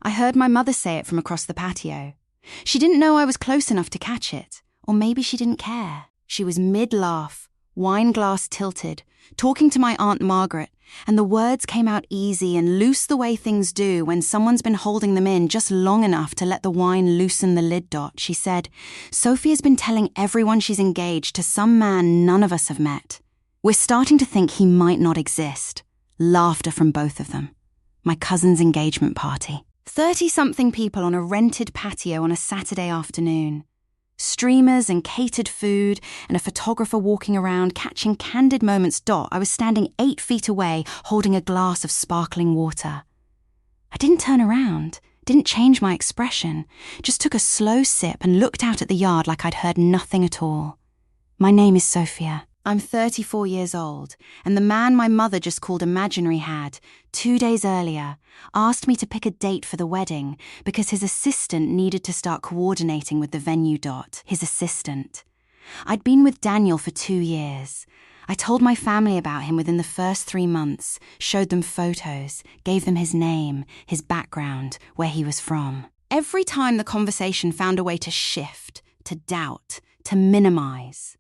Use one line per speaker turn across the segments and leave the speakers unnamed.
I heard my mother say it from across the patio. She didn't know I was close enough to catch it, or maybe she didn't care. She was mid-laugh, wine glass tilted, talking to my Aunt Margaret, and the words came out easy and loose the way things do when someone's been holding them in just long enough to let the wine loosen the lid. She said, "Sophia's been telling everyone she's engaged to some man none of us have met. We're starting to think he might not exist." Laughter from both of them. My cousin's engagement party. 30-something people on a rented patio on a Saturday afternoon. Streamers and catered food and a photographer walking around catching candid moments. I was standing 8 feet away holding a glass of sparkling water. I didn't turn around, didn't change my expression, just took a slow sip and looked out at the yard like I'd heard nothing at all. My name is Sophia. I'm 34 years old, and the man my mother just called imaginary had, 2 days earlier, asked me to pick a date for the wedding because his assistant needed to start coordinating with the venue. His assistant. I'd been with Daniel for 2 years. I told my family about him within the first 3 months, showed them photos, gave them his name, his background, where he was from. Every time the conversation found a way to shift, to doubt, to minimize.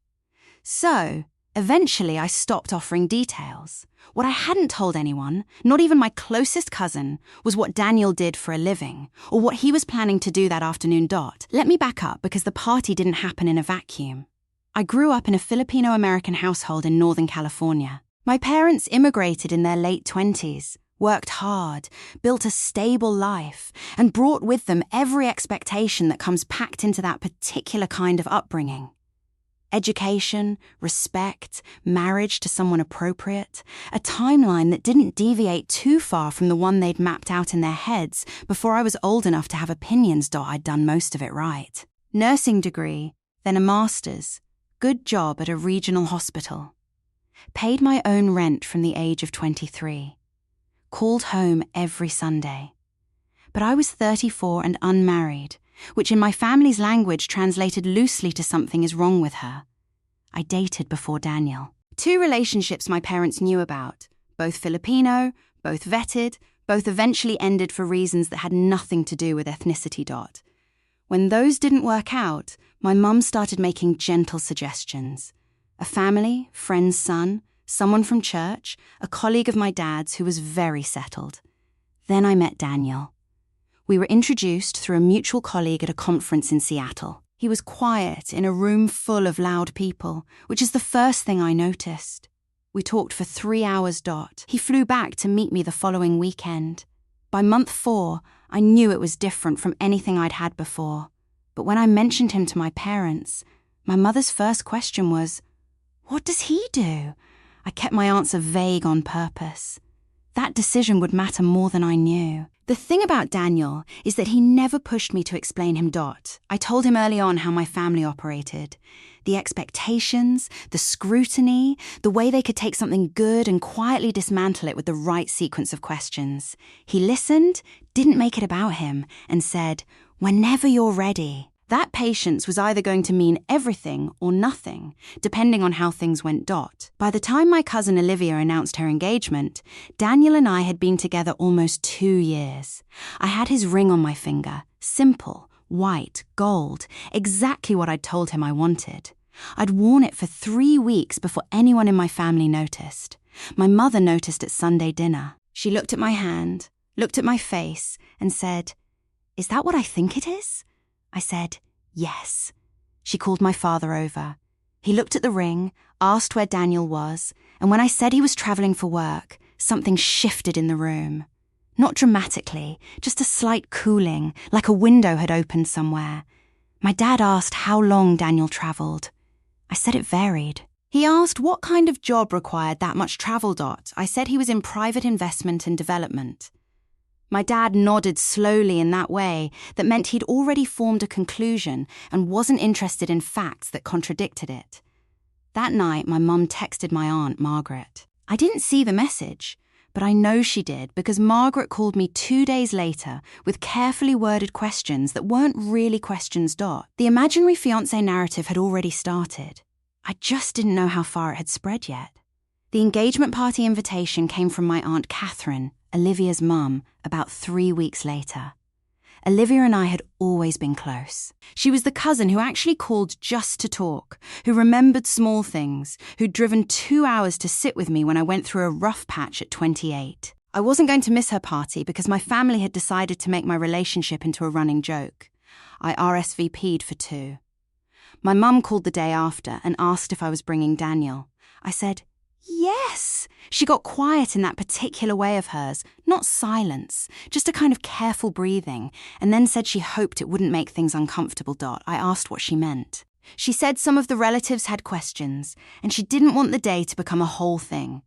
So, eventually I stopped offering details. What I hadn't told anyone, not even my closest cousin, was what Daniel did for a living, or what he was planning to do that afternoon. Let me back up because the party didn't happen in a vacuum. I grew up in a Filipino-American household in Northern California. My parents immigrated in their late 20s, worked hard, built a stable life, and brought with them every expectation that comes packed into that particular kind of upbringing. Education, respect, marriage to someone appropriate, a timeline that didn't deviate too far from the one they'd mapped out in their heads before I was old enough to have opinions. I'd done most of it right. Nursing degree, then a master's, good job at a regional hospital. Paid my own rent from the age of 23. Called home every Sunday. But I was 34 and unmarried, which in my family's language translated loosely to something is wrong with her. I dated before Daniel. 2 relationships my parents knew about, both Filipino, both vetted, both eventually ended for reasons that had nothing to do with ethnicity. When those didn't work out, my mum started making gentle suggestions. A family, friend's son, someone from church, a colleague of my dad's who was very settled. Then I met Daniel. We were introduced through a mutual colleague at a conference in Seattle. He was quiet in a room full of loud people, which is the first thing I noticed. We talked for 3 hours. He flew back to meet me the following weekend. By month 4, I knew it was different from anything I'd had before. But when I mentioned him to my parents, my mother's first question was, "What does he do?" I kept my answer vague on purpose. That decision would matter more than I knew. The thing about Daniel is that he never pushed me to explain him. I told him early on how my family operated. The expectations, the scrutiny, the way they could take something good and quietly dismantle it with the right sequence of questions. He listened, didn't make it about him, and said, "Whenever you're ready." That patience was either going to mean everything or nothing, depending on how things went. By the time my cousin Olivia announced her engagement, Daniel and I had been together almost 2 years. I had his ring on my finger, simple, white, gold, exactly what I'd told him I wanted. I'd worn it for 3 weeks before anyone in my family noticed. My mother noticed at Sunday dinner. She looked at my hand, looked at my face, and said, "Is that what I think it is?" I said, "Yes." She called my father over. He looked at the ring, asked where Daniel was, and when I said he was traveling for work, something shifted in the room. Not dramatically, just a slight cooling, like a window had opened somewhere. My dad asked how long Daniel traveled. I said it varied. He asked what kind of job required that much travel. I said he was in private investment and development. My dad nodded slowly in that way that meant he'd already formed a conclusion and wasn't interested in facts that contradicted it. That night, my mum texted my Aunt Margaret. I didn't see the message, but I know she did because Margaret called me 2 days later with carefully worded questions that weren't really questions. The imaginary fiancé narrative had already started. I just didn't know how far it had spread yet. The engagement party invitation came from my Aunt Catherine, Olivia's mum, about 3 weeks later. Olivia and I had always been close. She was the cousin who actually called just to talk, who remembered small things, who'd driven 2 hours to sit with me when I went through a rough patch at 28. I wasn't going to miss her party because my family had decided to make my relationship into a running joke. I RSVP'd for 2. My mum called the day after and asked if I was bringing Daniel. I said, yes. She got quiet in that particular way of hers, not silence, just a kind of careful breathing, and then said she hoped it wouldn't make things uncomfortable. I asked what she meant. She said some of the relatives had questions, and she didn't want the day to become a whole thing.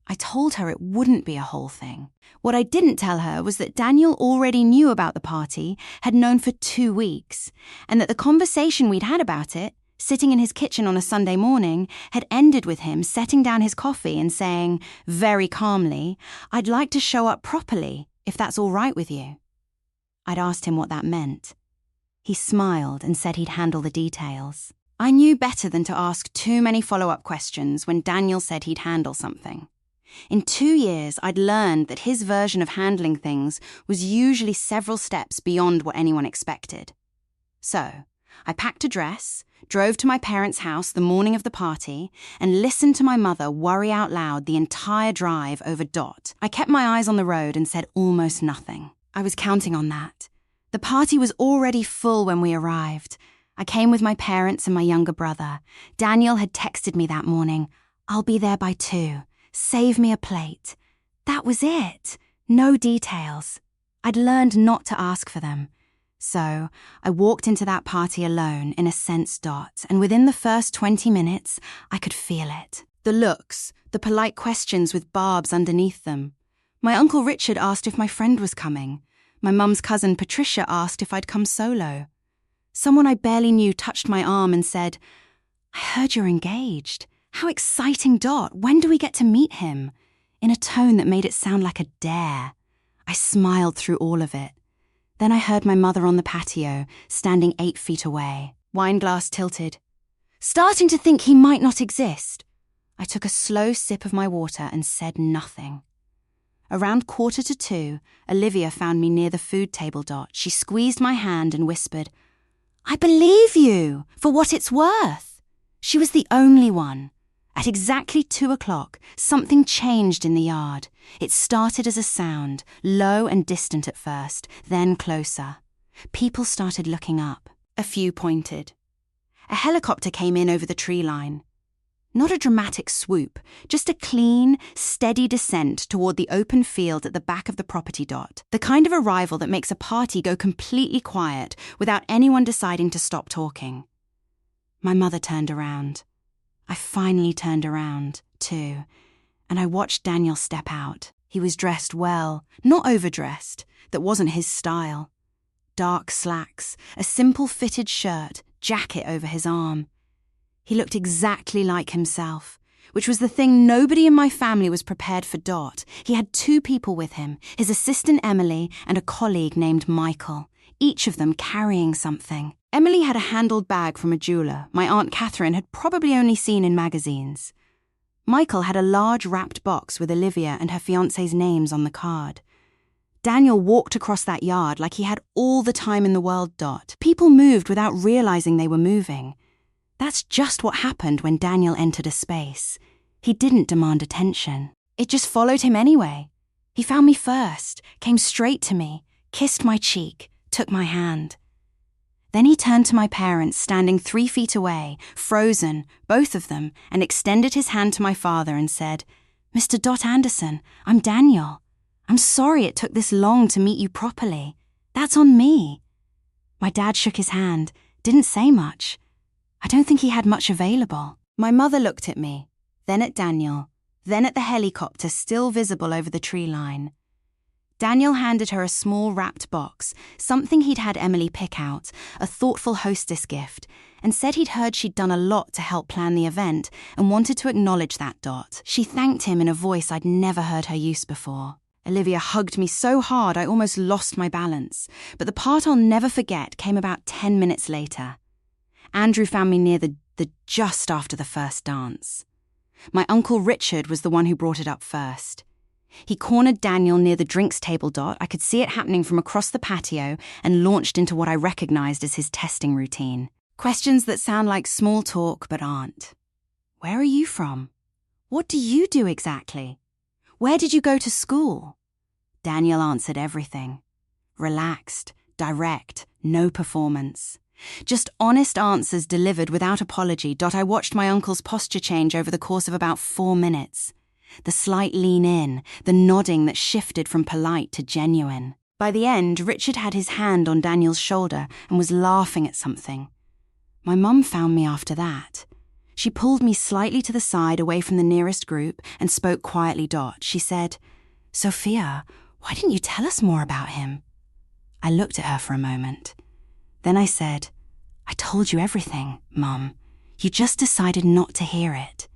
I told her it wouldn't be a whole thing. What I didn't tell her was that Daniel already knew about the party, had known for 2 weeks, and that the conversation we'd had about it, sitting in his kitchen on a Sunday morning, had ended with him setting down his coffee and saying, very calmly, "I'd like to show up properly, if that's all right with you." I'd asked him what that meant. He smiled and said he'd handle the details. I knew better than to ask too many follow-up questions when Daniel said he'd handle something. In 2 years, I'd learned that his version of handling things was usually several steps beyond what anyone expected. So, I packed a dress, drove to my parents' house the morning of the party, and listened to my mother worry out loud the entire drive over Dot. I kept my eyes on the road and said almost nothing. I was counting on that. The party was already full when we arrived. I came with my parents and my younger brother. Daniel had texted me that morning, "I'll be there by 2. Save me a plate." That was it. No details. I'd learned not to ask for them. So, I walked into that party alone, in a sense, Dot, and within the first 20 minutes, I could feel it. The looks, the polite questions with barbs underneath them. My Uncle Richard asked if my friend was coming. My mum's cousin Patricia asked if I'd come solo. Someone I barely knew touched my arm and said, "I heard you're engaged. How exciting, Dot. When do we get to meet him?" In a tone that made it sound like a dare. I smiled through all of it. Then I heard my mother on the patio, standing 8 feet away, wineglass tilted. Starting to think he might not exist. I took a slow sip of my water and said nothing. Around 1:45, Olivia found me near the food table. Dot. She squeezed my hand and whispered, "I believe you, for what it's worth." She was the only one. At exactly 2 o'clock, something changed in the yard. It started as a sound, low and distant at first, then closer. People started looking up. A few pointed. A helicopter came in over the tree line. Not a dramatic swoop, just a clean, steady descent toward the open field at the back of the property. Dot. The kind of arrival that makes a party go completely quiet without anyone deciding to stop talking. My mother turned around. I finally turned around, too, and I watched Daniel step out. He was dressed well, not overdressed. That wasn't his style. Dark slacks, a simple fitted shirt, jacket over his arm. He looked exactly like himself, which was the thing nobody in my family was prepared for. Dot. He had 2 people with him, his assistant Emily and a colleague named Michael, each of them carrying something. Emily had a handled bag from a jeweler my Aunt Catherine had probably only seen in magazines. Michael had a large wrapped box with Olivia and her fiancé's names on the card. Daniel walked across that yard like he had all the time in the world. Dot. People moved without realizing they were moving. That's just what happened when Daniel entered a space. He didn't demand attention. It just followed him anyway. He found me first, came straight to me, kissed my cheek, took my hand. Then he turned to my parents standing 3 feet away, frozen, both of them, and extended his hand to my father and said, "Mr. Dot Anderson, I'm Daniel. I'm sorry it took this long to meet you properly. That's on me." My dad shook his hand, didn't say much. I don't think he had much available. My mother looked at me, then at Daniel, then at the helicopter still visible over the tree line. Daniel handed her a small wrapped box, something he'd had Emily pick out, a thoughtful hostess gift, and said he'd heard she'd done a lot to help plan the event and wanted to acknowledge that. Dot. She thanked him in a voice I'd never heard her use before. Olivia hugged me so hard I almost lost my balance, but the part I'll never forget came about 10 minutes later. Andrew found me near the just after the first dance. My Uncle Richard was the one who brought it up first. He cornered Daniel near the drinks table. I could see it happening from across the patio and launched into what I recognized as his testing routine. Questions that sound like small talk but aren't. Where are you from? What do you do exactly? Where did you go to school? Daniel answered everything. Relaxed, direct, no performance. Just honest answers delivered without apology. I watched my uncle's posture change over the course of about 4 minutes. The slight lean in, the nodding that shifted from polite to genuine. By the end, Richard had his hand on Daniel's shoulder and was laughing at something. My mum found me after that. She pulled me slightly to the side away from the nearest group and spoke quietly. She said, "Sophia, why didn't you tell us more about him?" I looked at her for a moment. Then I said, "I told you everything, Mum. You just decided not to hear it."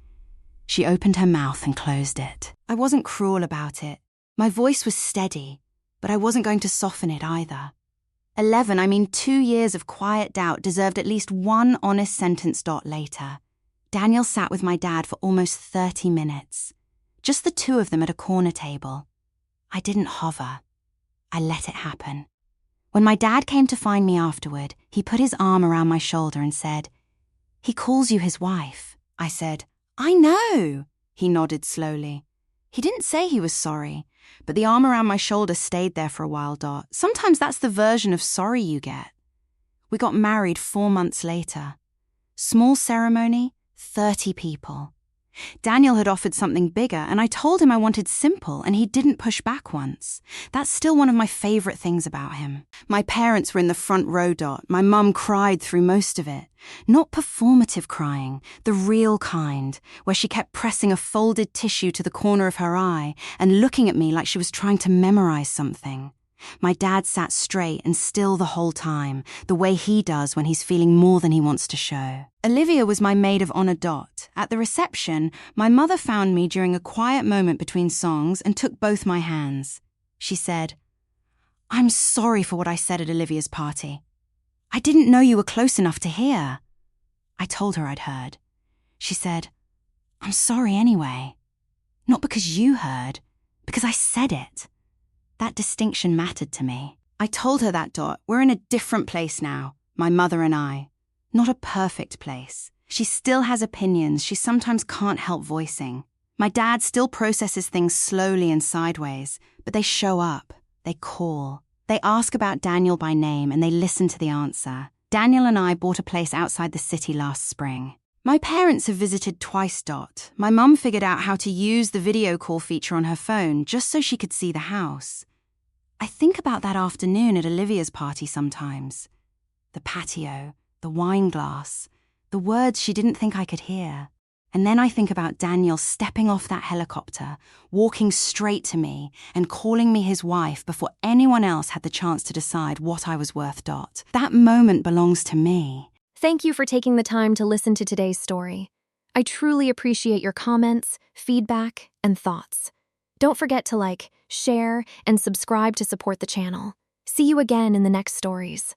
She opened her mouth and closed it. I wasn't cruel about it. My voice was steady, but I wasn't going to soften it either. 2 years of quiet doubt deserved at least one honest sentence. Later, Daniel sat with my dad for almost 30 minutes. Just the two of them at a corner table. I didn't hover. I let it happen. When my dad came to find me afterward, he put his arm around my shoulder and said, "He calls you his wife." I said, "I know." He nodded slowly. He didn't say he was sorry, but the arm around my shoulder stayed there for a while. Sometimes that's the version of sorry you get. We got married 4 months later. Small ceremony, 30 people. Daniel had offered something bigger, and I told him I wanted simple, and he didn't push back once. That's still one of my favorite things about him. My parents were in the front row. My mum cried through most of it. Not performative crying, the real kind, where she kept pressing a folded tissue to the corner of her eye and looking at me like she was trying to memorize something. My dad sat straight and still the whole time, the way he does when he's feeling more than he wants to show. Olivia was my maid of honor. At the reception, my mother found me during a quiet moment between songs and took both my hands. She said, "I'm sorry for what I said at Olivia's party. I didn't know you were close enough to hear." I told her I'd heard. She said, "I'm sorry anyway. Not because you heard, because I said it." That distinction mattered to me. I told her that. We're in a different place now, my mother and I. Not a perfect place. She still has opinions she sometimes can't help voicing. My dad still processes things slowly and sideways, but they show up. They call. They ask about Daniel by name and they listen to the answer. Daniel and I bought a place outside the city last spring. My parents have visited twice. My mum figured out how to use the video call feature on her phone just so she could see the house. I think about that afternoon at Olivia's party sometimes. The patio, the wine glass, the words she didn't think I could hear. And then I think about Daniel stepping off that helicopter, walking straight to me and calling me his wife before anyone else had the chance to decide what I was worth. That moment belongs to me.
Thank you for taking the time to listen to today's story. I truly appreciate your comments, feedback, and thoughts. Don't forget to like, share, and subscribe to support the channel. See you again in the next stories.